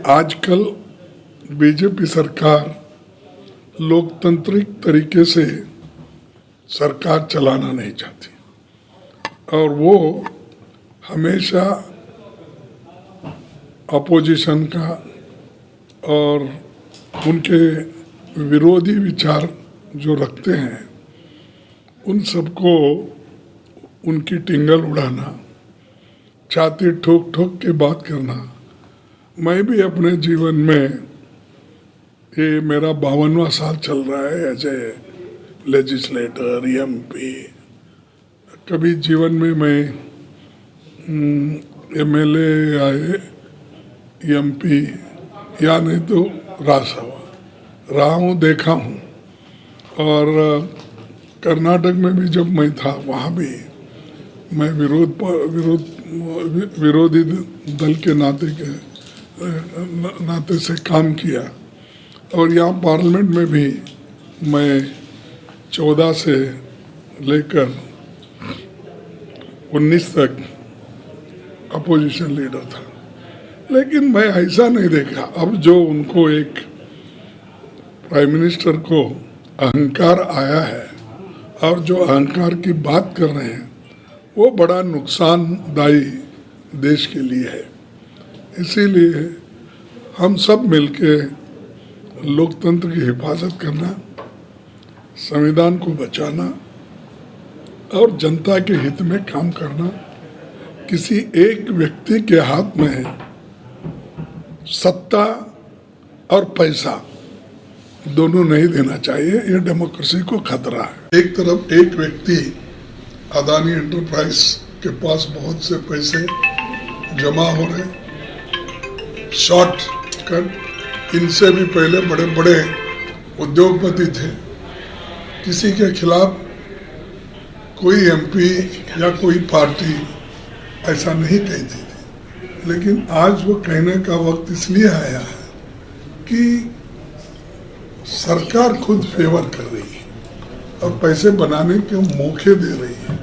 आजकल बीजेपी सरकार लोकतांत्रिक तरीके से सरकार चलाना नहीं चाहती और वो हमेशा अपोजिशन का और उनके विरोधी विचार जो रखते हैं उन सबको उनकी टिंगल उड़ाना, छाती ठोक ठोक के बात करना। मैं भी अपने जीवन में, ये मेरा 52वां साल चल रहा है एज ए लेजिस्लेटर, एमपी। कभी जीवन में मैं एमएलए आए, एमपी या नहीं तो राज्यसभा रहा हूँ, देखा हूँ। और कर्नाटक में भी जब मैं था वहाँ भी मैं विरोधी दल के नाते से काम किया। और यहाँ पार्लियामेंट में भी मैं 14 से लेकर 19 तक अपोजिशन लीडर था। लेकिन मैं ऐसा नहीं देखा, अब जो उनको एक प्राइम मिनिस्टर को अहंकार आया है और जो अहंकार की बात कर रहे हैं वो बड़ा नुकसानदायी देश के लिए है। इसीलिए हम सब मिलके लोकतंत्र की हिफाजत करना, संविधान को बचाना और जनता के हित में काम करना। किसी एक व्यक्ति के हाथ में सत्ता और पैसा दोनों नहीं देना चाहिए, ये डेमोक्रेसी को खतरा है। एक तरफ एक व्यक्ति अदानी एंटरप्राइज के पास बहुत से पैसे जमा हो रहे, शॉर्टकट। इनसे भी पहले बड़े बड़े उद्योगपति थे, किसी के खिलाफ कोई एमपी या कोई पार्टी ऐसा नहीं कहती थी। लेकिन आज वो कहने का वक्त इसलिए आया है कि सरकार खुद फेवर कर रही है और पैसे बनाने के मौके दे रही है,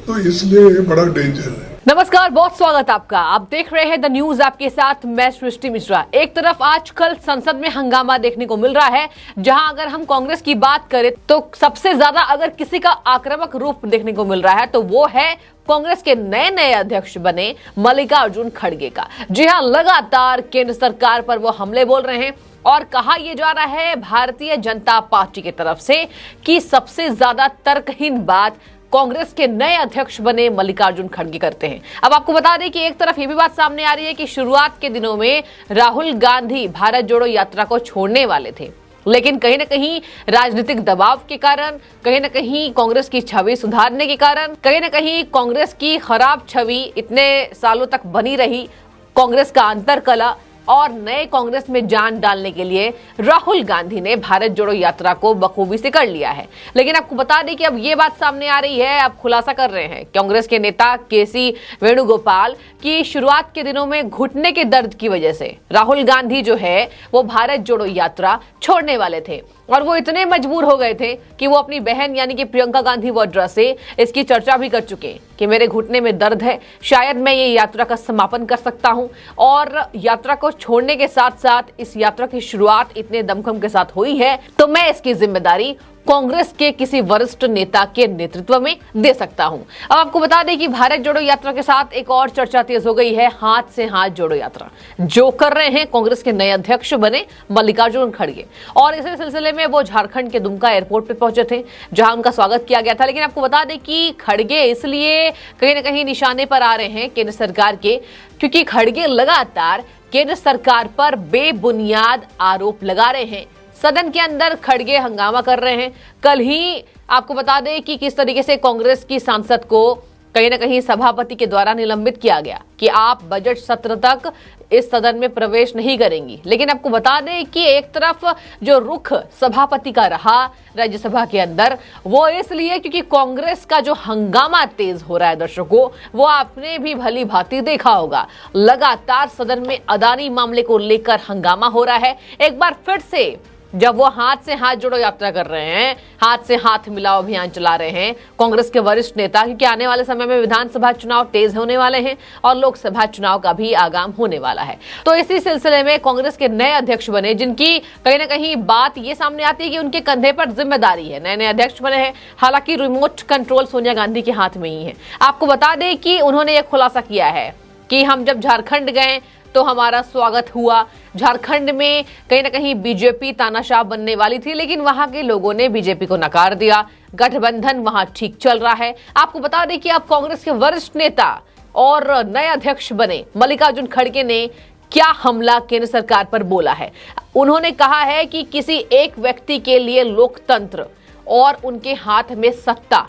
तो इसलिए ये बड़ा डेंजर है। नमस्कार, बहुत स्वागत आपका। आप देख रहे हैं द न्यूज, आपके साथ मैं सृष्टि मिश्रा। एक तरफ आजकल संसद में हंगामा देखने को मिल रहा है, जहां अगर हम कांग्रेस की बात करें तो सबसे ज्यादा अगर किसी का आक्रामक रूप देखने को मिल रहा है तो वो है कांग्रेस के नए अध्यक्ष बने मल्लिकार्जुन खड़गे का। जी हां, लगातार केंद्र सरकार पर वो हमले बोल रहे हैं और कहा यह जा रहा है भारतीय जनता पार्टी की तरफ से कि सबसे ज्यादा तर्कहीन बात कांग्रेस के नए अध्यक्ष बने मल्लिकार्जुन खड़गे करते हैं। अब आपको बता दें कि एक तरफ ये भी बात सामने आ रही है कि शुरुआत के दिनों में राहुल गांधी भारत जोड़ो यात्रा को छोड़ने वाले थे, लेकिन कहीं ना कहीं राजनीतिक दबाव के कारण, कहीं ना कहीं कांग्रेस की छवि सुधारने के कारण, कहीं ना कहीं कांग्रेस की खराब छवि इतने सालों तक बनी रही, कांग्रेस का अंतरकला और नए कांग्रेस में जान डालने के लिए राहुल गांधी ने भारत जोड़ो यात्रा को बखूबी से कर लिया है। लेकिन आपको बता दें कि अब ये बात सामने आ रही है, अब खुलासा कर रहे हैं कांग्रेस के नेता केसी वेणुगोपाल की शुरुआत के दिनों में घुटने के दर्द की वजह से राहुल गांधी जो है वो भारत जोड़ो यात्रा छोड़ने वाले थे और वो इतने मजबूर हो गए थे कि वो अपनी बहन यानी कि प्रियंका गांधी वाड्रा से इसकी चर्चा भी कर चुके हैं कि मेरे घुटने में दर्द है, शायद मैं ये यात्रा का समापन कर सकता हूं। और यात्रा को छोड़ने के साथ साथ इस यात्रा की शुरुआत इतने दमखम के साथ हुई है तो मैं इसकी जिम्मेदारी कांग्रेस के किसी वरिष्ठ नेता के नेतृत्व में दे सकता हूं। अब आपको बता दें कि भारत जोड़ो यात्रा के साथ एक और चर्चा तेज हो गई है, हाथ से हाथ जोड़ो यात्रा जो कर रहे हैं कांग्रेस के नए अध्यक्ष बने मल्लिकार्जुन खड़गे। और इसी सिलसिले में वो झारखंड के दुमका एयरपोर्ट पे पहुंचे थे, जहां उनका स्वागत किया गया था। लेकिन आपको बता दें कि खड़गे इसलिए कहीं ना कहीं निशाने पर आ रहे हैं केंद्र सरकार के, क्योंकि खड़गे लगातार केंद्र सरकार पर बेबुनियाद आरोप लगा रहे हैं। सदन के अंदर खड़गे हंगामा कर रहे हैं। कल ही आपको बता दें कि किस तरीके से कांग्रेस की सांसद को कहीं ना कहीं सभापति के द्वारा निलंबित किया गया कि आप बजट सत्र तक इस सदन में प्रवेश नहीं करेंगी। लेकिन आपको बता दें कि एक तरफ जो रुख सभापति का रहा राज्यसभा के अंदर, वो इसलिए क्योंकि कांग्रेस का जो हंगामा तेज हो रहा है, दर्शकों वो आपने भी भली भांति देखा होगा। लगातार सदन में अदानी मामले को लेकर हंगामा हो रहा है। एक बार फिर से जब वो हाथ से हाथ जोड़ो यात्रा कर रहे हैं, हाथ से हाथ मिलाओ अभियान चला रहे हैं कांग्रेस के वरिष्ठ नेता, क्योंकि आने वाले समय में विधानसभा चुनाव तेज होने वाले हैं और लोकसभा चुनाव का भी आगाम होने वाला है। तो इसी सिलसिले में कांग्रेस के नए अध्यक्ष बने, जिनकी कहीं ना कहीं बात ये सामने आती है कि उनके कंधे पर जिम्मेदारी है। नए अध्यक्ष बने हैं, हालांकि रिमोट कंट्रोल सोनिया गांधी के हाथ में ही है। आपको बता दें कि उन्होंने यह खुलासा किया है कि हम जब झारखंड गए तो हमारा स्वागत हुआ। झारखंड में कहीं ना कहीं बीजेपी तानाशाह बनने वाली थी, लेकिन वहां के लोगों ने बीजेपी को नकार दिया। गठबंधन वहां ठीक चल रहा है। आपको बता दें कि अब कांग्रेस के वरिष्ठ नेता और नए अध्यक्ष बने मल्लिकार्जुन खड़गे ने क्या हमला केंद्र सरकार पर बोला है। उन्होंने कहा है कि किसी एक व्यक्ति के लिए लोकतंत्र और उनके हाथ में सत्ता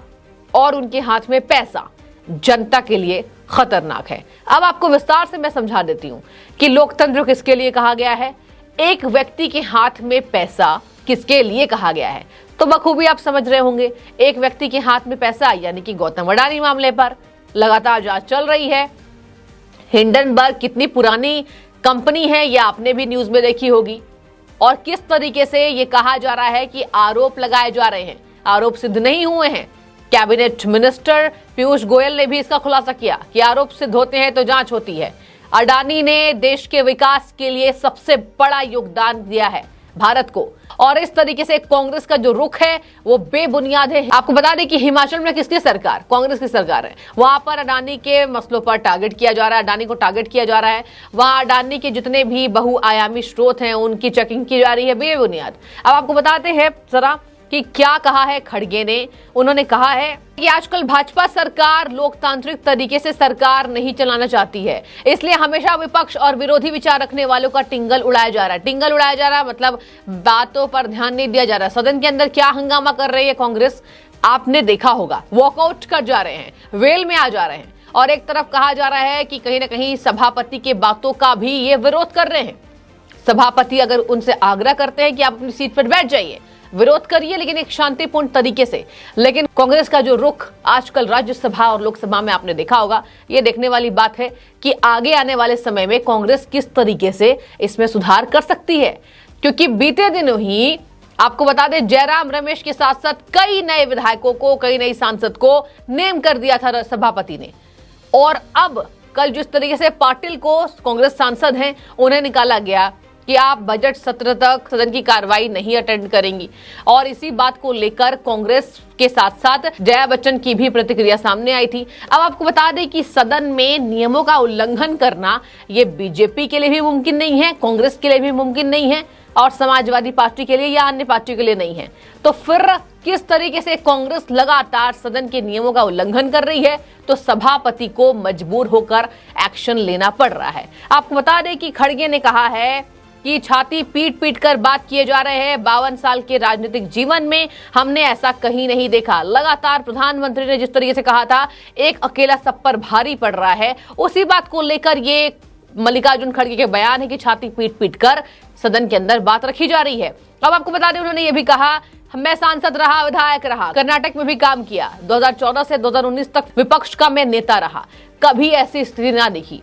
और उनके हाथ में पैसा जनता के लिए खतरनाक है। अब आपको विस्तार से मैं समझा देती हूं कि लोकतंत्र किसके लिए कहा गया है, एक व्यक्ति के हाथ में पैसा किसके लिए कहा गया है। तो बखूबी आप समझ रहे होंगे, एक व्यक्ति के हाथ में पैसा यानी कि गौतम अडानी मामले पर लगातार जांच चल रही है। हिंडनबर्ग कितनी पुरानी कंपनी है, यह आपने भी न्यूज में देखी होगी। और किस तरीके से ये कहा जा रहा है कि आरोप लगाए जा रहे हैं, आरोप सिद्ध नहीं हुए हैं। कैबिनेट मिनिस्टर पीयूष गोयल ने भी इसका खुलासा किया कि आरोप सिद्ध होते हैं तो जांच होती है। अडानी ने देश के विकास के लिए सबसे बड़ा योगदान दिया है भारत को, और इस तरीके से कांग्रेस का जो रुख है वो बेबुनियाद है। आपको बता दें कि हिमाचल में किसकी सरकार, कांग्रेस की सरकार है। वहां पर अडानी के मसलों पर टारगेट किया जा रहा है, अडानी को टारगेट किया जा रहा है। वहां अडानी के जितने भी बहुआयामी स्रोत हैं उनकी चेकिंग की जा रही है बेबुनियाद। अब आपको बताते हैं जरा कि क्या कहा है खड़गे ने। उन्होंने कहा है कि आजकल भाजपा सरकार लोकतांत्रिक तरीके से सरकार नहीं चलाना चाहती है, इसलिए हमेशा विपक्ष और विरोधी विचार रखने वालों का टिंगल उड़ाया जा रहा है। टिंगल उड़ाया जा रहा है मतलब बातों पर ध्यान नहीं दिया जा रहा। सदन के अंदर क्या हंगामा कर रही है कांग्रेस, आपने देखा होगा। वॉकआउट कर जा रहे हैं, वेल में आ जा रहे हैं, और एक तरफ कहा जा रहा है कि कहीं ना कहीं सभापति के बातों का भी ये विरोध कर रहे हैं। सभापति अगर उनसे आग्रह करते हैं कि आप अपनी सीट पर बैठ जाइए, विरोध करिए, लेकिन एक शांतिपूर्ण तरीके से। लेकिन कांग्रेस का जो रुख आजकल राज्यसभा और लोकसभा में आपने देखा होगा, ये देखने वाली बात है कि आगे आने वाले समय में कांग्रेस किस तरीके से इसमें सुधार कर सकती है। क्योंकि बीते दिनों ही आपको बता दें जयराम रमेश के साथ साथ कई नए विधायकों को, कई नई सांसद को नेम कर दिया था सभापति ने। और अब कल जिस तरीके से पाटिल को, कांग्रेस सांसद हैं, उन्हें निकाला गया कि आप बजट सत्र तक सदन की कार्रवाई नहीं अटेंड करेंगी, और इसी बात को लेकर कांग्रेस के साथ साथ जया बच्चन की भी प्रतिक्रिया सामने आई थी। अब आपको बता दें कि सदन में नियमों का उल्लंघन करना ये बीजेपी के लिए भी मुमकिन नहीं है, कांग्रेस के लिए भी मुमकिन नहीं है, और समाजवादी पार्टी के लिए या अन्य पार्टियों के लिए नहीं है। तो फिर किस तरीके से कांग्रेस लगातार सदन के नियमों का उल्लंघन कर रही है, तो सभापति को मजबूर होकर एक्शन लेना पड़ रहा है। आपको बता दें कि खड़गे ने कहा है कि छाती पीट पीट कर बात किए जा रहे हैं। 52 साल के राजनीतिक जीवन में हमने ऐसा कहीं नहीं देखा। लगातार प्रधानमंत्री ने जिस तरीके से कहा था एक अकेला सब पर भारी पड़ रहा है, उसी बात को लेकर ये मल्लिकार्जुन खड़गे के बयान है कि छाती पीट पीट कर सदन के अंदर बात रखी जा रही है। अब आपको बता दें उन्होंने ये भी कहा, मैं सांसद रहा, विधायक रहा, कर्नाटक में भी काम किया, 2014 से 2019 तक विपक्ष का मैं नेता रहा, कभी ऐसी स्थिति ना देखी,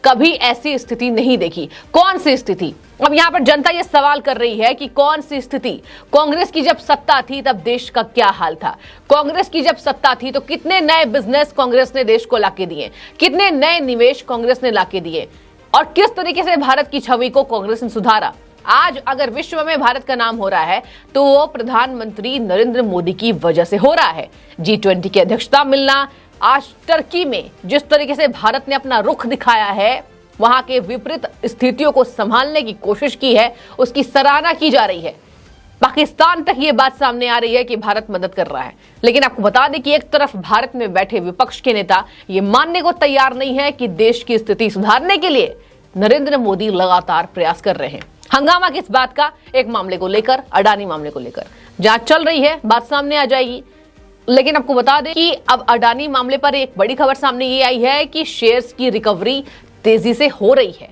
कभी ऐसी स्थिति नहीं देखी। कौन सी स्थिति? अब यहाँ पर जनता ये सवाल कर रही है कि कौन सी स्थिति? कांग्रेस की जब सत्ता थी तब देश का क्या हाल था? कांग्रेस की जब सत्ता थी तो कितने नए बिजनेस कांग्रेस ने देश को लाके दिए, कितने नए निवेश कांग्रेस ने लाके दिए, और किस तरीके से भारत की छवि को कांग्रेस ने सुधारा। आज अगर विश्व में भारत का नाम हो रहा है तो वो प्रधानमंत्री नरेंद्र मोदी की वजह से हो रहा है। G20 की अध्यक्षता मिलना, आज टर्की में जिस तरीके से भारत ने अपना रुख दिखाया है, वहां के विपरीत स्थितियों को संभालने की कोशिश की है, उसकी सराहना की जा रही है। पाकिस्तान तक ये बात सामने आ रही है कि भारत मदद कर रहा है। लेकिन आपको बता दें कि एक तरफ भारत में बैठे विपक्ष के नेता ये मानने को तैयार नहीं है कि देश की स्थिति सुधारने के लिए नरेंद्र मोदी लगातार प्रयास कर रहे हैं। हंगामा किस बात का? एक मामले को लेकर, अडानी मामले को लेकर जांच चल रही है, बात सामने आ जाएगी। लेकिन आपको बता दें कि अब अडानी मामले पर एक बड़ी खबर सामने ये आई है कि शेयर्स की रिकवरी तेजी से हो रही है।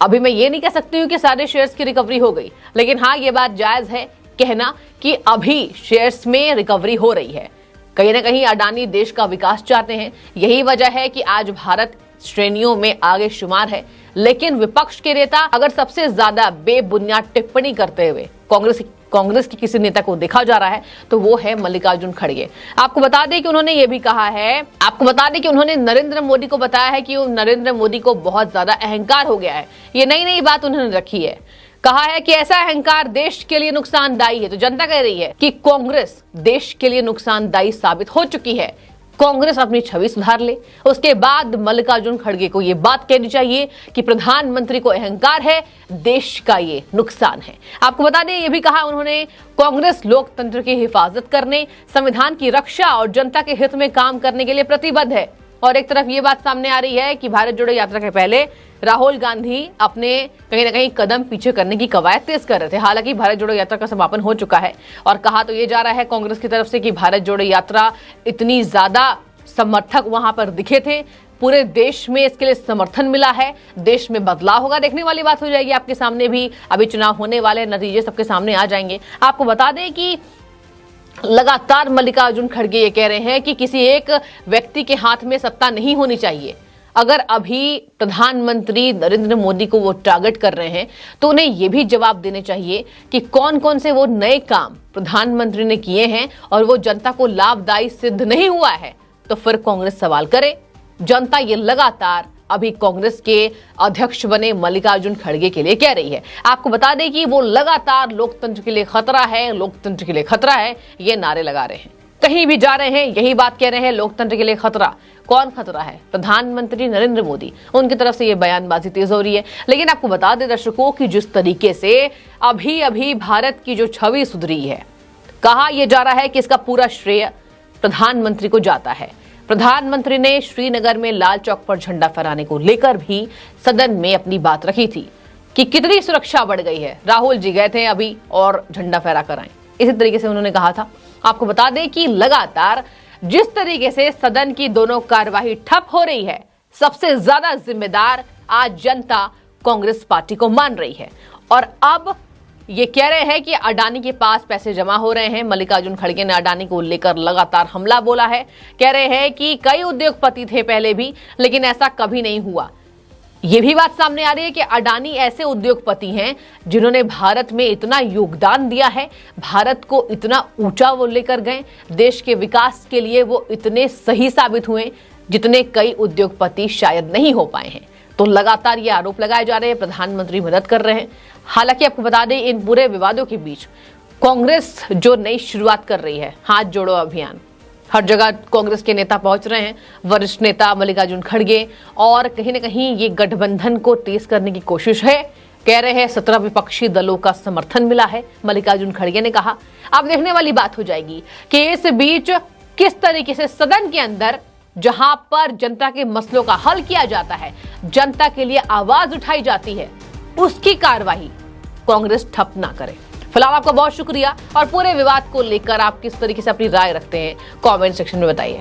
अभी मैं ये नहीं कह सकती हूँ कि सारे शेयर्स की रिकवरी हो गई, लेकिन हाँ ये बात जायज है कहना कि अभी शेयर्स में रिकवरी हो रही है। कहीं ना कहीं अडानी देश का विकास चाहते हैं, यही वजह है कि आज भारत श्रेणियों में आगे शुमार है। लेकिन विपक्ष के नेता अगर सबसे ज्यादा बेबुनियाद टिप्पणी करते हुए कांग्रेस की किसी नेता को देखा जा रहा है तो वो है मल्लिकार्जुन खड़गे। आपको बता दें कि उन्होंने ये भी कहा है, आपको बता दें कि उन्होंने नरेंद्र मोदी को बताया है कि नरेंद्र मोदी को बहुत ज्यादा अहंकार हो गया है। ये नई बात उन्होंने रखी है। कहा है कि ऐसा अहंकार देश के लिए नुकसानदायी है। तो जनता कह रही है कि कांग्रेस देश के लिए नुकसानदायी साबित हो चुकी है। कांग्रेस अपनी छवि सुधार ले। उसके बाद मल्लिकार्जुन खड़गे को यह बात कहनी चाहिए कि प्रधानमंत्री को अहंकार है, देश का ये नुकसान है। आपको बता दें, यह भी कहा उन्होंने, कांग्रेस लोकतंत्र की हिफाजत करने, संविधान की रक्षा और जनता के हित में काम करने के लिए प्रतिबद्ध है। और एक तरफ ये बात सामने आ रही है कि भारत जोड़ो यात्रा के पहले राहुल गांधी अपने कहीं ना कहीं कदम पीछे करने की कवायद तेज कर रहे थे। हालांकि भारत जोड़ो यात्रा का समापन हो चुका है और कहा तो ये जा रहा है कांग्रेस की तरफ से कि भारत जोड़ो यात्रा, इतनी ज्यादा समर्थक वहां पर दिखे थे, पूरे देश में इसके लिए समर्थन मिला है, देश में बदलाव होगा। देखने वाली बात हो जाएगी। आपके सामने भी अभी चुनाव होने वाले, नतीजे सबके सामने आ जाएंगे। आपको बता दें कि लगातार मल्लिकार्जुन खड़गे ये कह रहे हैं कि किसी एक व्यक्ति के हाथ में सत्ता नहीं होनी चाहिए। अगर अभी प्रधानमंत्री नरेंद्र मोदी को वो टारगेट कर रहे हैं तो उन्हें ये भी जवाब देने चाहिए कि कौन कौन से वो नए काम प्रधानमंत्री ने किए हैं और वो जनता को लाभदायी सिद्ध नहीं हुआ है। तो फिर कांग्रेस सवाल करे। जनता ये लगातार अभी कांग्रेस के अध्यक्ष बने मल्लिकार्जुन खड़गे के लिए कह रही है। आपको बता दें कि वो लगातार लोकतंत्र के लिए खतरा है, लोकतंत्र के लिए खतरा है, ये नारे लगा रहे हैं। कहीं भी जा रहे हैं यही बात कह रहे हैं, लोकतंत्र के लिए खतरा। कौन खतरा है? प्रधानमंत्री नरेंद्र मोदी। उनकी तरफ से ये बयानबाजी तेज हो रही है। लेकिन आपको बता दें दर्शकों कि जिस तरीके से अभी भारत की जो छवि सुधरी है, कहा यह जा रहा है कि इसका पूरा श्रेय प्रधानमंत्री को जाता है। प्रधानमंत्री ने श्रीनगर में लाल चौक पर झंडा फहराने को लेकर भी सदन में अपनी बात रखी थी कि कितनी सुरक्षा बढ़ गई है। राहुल जी गए थे अभी और झंडा फहरा कर आए, इसी तरीके से उन्होंने कहा था। आपको बता दें कि लगातार जिस तरीके से सदन की दोनों कार्यवाही ठप हो रही है, सबसे ज्यादा जिम्मेदार आज जनता कांग्रेस पार्टी को मान रही है। और अब ये कह रहे हैं कि अडानी के पास पैसे जमा हो रहे हैं। मल्लिकार्जुन खड़गे ने अडानी को लेकर लगातार हमला बोला है। कह रहे हैं कि कई उद्योगपति थे पहले भी, लेकिन ऐसा कभी नहीं हुआ। ये भी बात सामने आ रही है कि अडानी ऐसे उद्योगपति हैं जिन्होंने भारत में इतना योगदान दिया है, भारत को इतना ऊंचा वो लेकर गए, देश के विकास के लिए वो इतने सही साबित हुए जितने कई उद्योगपति शायद नहीं हो पाए हैं। तो लगातार ये आरोप लगाए जा रहे हैं प्रधानमंत्री मदद कर रहे हैं। हालांकि आपको बता दें, इन पूरे विवादों के बीच कांग्रेस जो नई शुरुआत कर रही है, हाथ जोड़ो अभियान, हर जगह कांग्रेस के नेता पहुंच रहे हैं, वरिष्ठ नेता मल्लिकार्जुन खड़गे, और कहीं ना कहीं ये गठबंधन को तेज करने की कोशिश है। कह रहे हैं 17 विपक्षी दलों का समर्थन मिला है, मल्लिकार्जुन खड़गे ने कहा। अब देखने वाली बात हो जाएगी कि इस बीच किस तरीके से सदन के अंदर, जहां पर जनता के मसलों का हल किया जाता है, जनता के लिए आवाज उठाई जाती है, उसकी कार्यवाही कांग्रेस ठप ना करे। फिलहाल आपका बहुत शुक्रिया और पूरे विवाद को लेकर आप किस तरीके से अपनी राय रखते हैं कमेंट सेक्शन में बताइए।